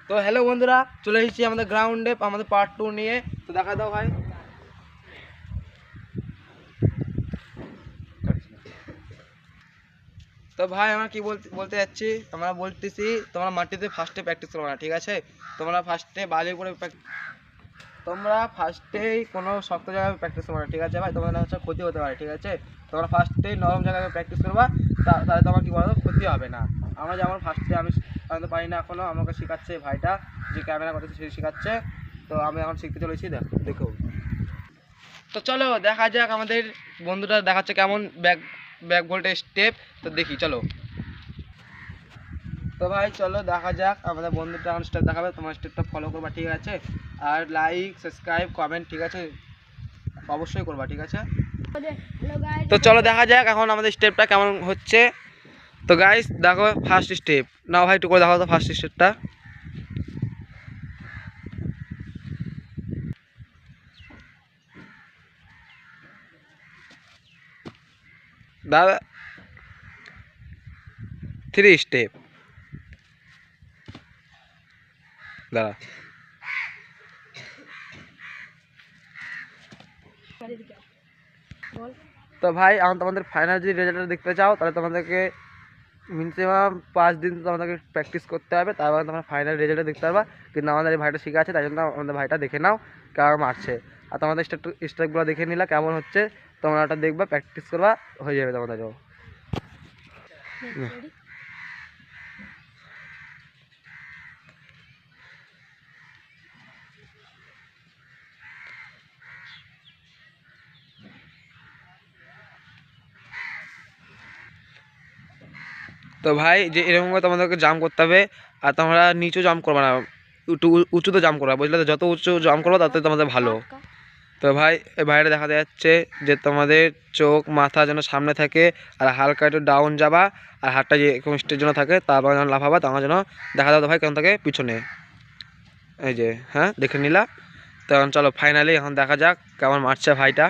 তো হ্যালো বন্ধুরা, চলে এসেছি আমাদের গ্রাউন্ডে আমাদের পার্ট 2 নিয়ে। তো দেখা দাও ভাই। তো ভাই আমরা কি বলতে যাচ্ছি, আমরা বলতেছি তোমরা মাটিতে ফার্স্টে প্র্যাকটিস করো না, ঠিক আছে? তোমরা ফার্স্টে বালির উপরে তোমরা ফার্স্টেই কোনো শক্ত জায়গায় প্র্যাকটিস করো না, ঠিক আছে ভাই? তোমাদের হচ্ছে ক্ষতি হতে পারে, ঠিক আছে? তোমরা ফার্স্টেই নরম জায়গায় প্র্যাকটিস করবা, তাহলে তোমার কি বলো ক্ষতি হবে না। আমরা যেমন ফার্স্টে আমি তো পারি না এখনও, আমাকে শেখাচ্ছে ভাইটা, যে ক্যামেরা করতেছে সে শেখাচ্ছে। তো আমি এখন শিখতে চলেছি, দেখো। তো চলো দেখা যাক আমাদের বন্ধুটা দেখাচ্ছে কেমন ব্যাক ভোল্টের স্টেপ। তো দেখি চলো। তো ভাই চলো দেখা যাক আমাদের বন্ধুটা এখন স্টেপ দেখাবে, তোমার স্টেপটা ফলো করবা, ঠিক আছে? আর লাইক সাবস্ক্রাইব কমেন্ট, ঠিক আছে? অবশ্যই করবা, ঠিক আছে? তো চলো দেখা যাক এখন আমাদের স্টেপটা কেমন হচ্ছে। তো গাইস দেখো ফার্স্ট স্টেপ নাও ভাই, একটু করে দেখো তো ফার্স্ট স্টেপটা। দাদা 3 স্টেপ দাদা। তো ভাই এখন তোমাদের ফাইনাল যদি রেজাল্টটা দেখতে চাও তাহলে তোমাদেরকে মিনিমাম 5 দিন তোমাদেরকে প্র্যাকটিস করতে হবে, তারপরে তোমরা ফাইনাল রেজাল্টটা দেখতে পারবা। কিন্তু আমাদের এই ভাইটা শিখে আছে, তাই জন্য আমাদের ভাইটা দেখে নাও কেমন মারছে। আর তোমাদের স্টেপগুলো দেখে নিলা কেমন হচ্ছে, তোমরা ওটা দেখবা, প্র্যাকটিস করবা, হয়ে যাবে তোমাদেরও। তো ভাই যে এরকম করে তোমাদেরকে জাম্প করতে হবে, আর তোমরা নিচু জাম্প করবে না, একটু উঁচুতে জাম্প করবা, বুঝলে? তো যত উঁচু জাম্প করবো তত তোমাদের ভালো। তো ভাই এই ভাইটা দেখা যাচ্ছে যে তোমাদের চোখ মাথা যেন সামনে থাকে, আর হালকা একটু ডাউন যাবা, আর হাতটা যে এরকম স্টের জন্য থাকে, তারপর যখন লাফাবা তখন যেন দেখা যাবে ভাই কেমন থাকে পিছনে। এই যে হ্যাঁ দেখে নিলা। তো এখন চলো ফাইনালি এখন দেখা যাক কেমন মারছে ভাইটা।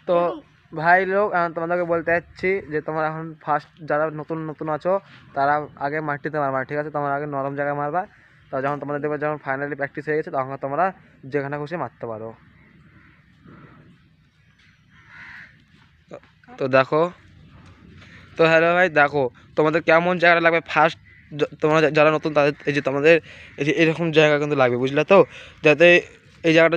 তো ভাই লোক তোমাদেরকে বলতে চাচ্ছি যে তোমরা এখন ফার্স্ট যারা নতুন নতুন আছো তারা আগে মাটিতে মারবা, ঠিক আছে? তোমরা আগে নরম জায়গায় মারবা, তো যখন তোমাদের দেখবে যখন ফাইনালি প্র্যাকটিস হয়ে গেছে তখন তোমরা যেখানে খুশি মারতে পারো। তো দেখো, তো হ্যালো ভাই দেখো তোমাদের কেমন জায়গাটা লাগবে ফার্স্ট। তোমরা যারা নতুন তাদের এই যে তোমাদের এই যে এরকম জায়গা কিন্তু লাগবে, বুঝলে? তো যাতে এই জায়গাটা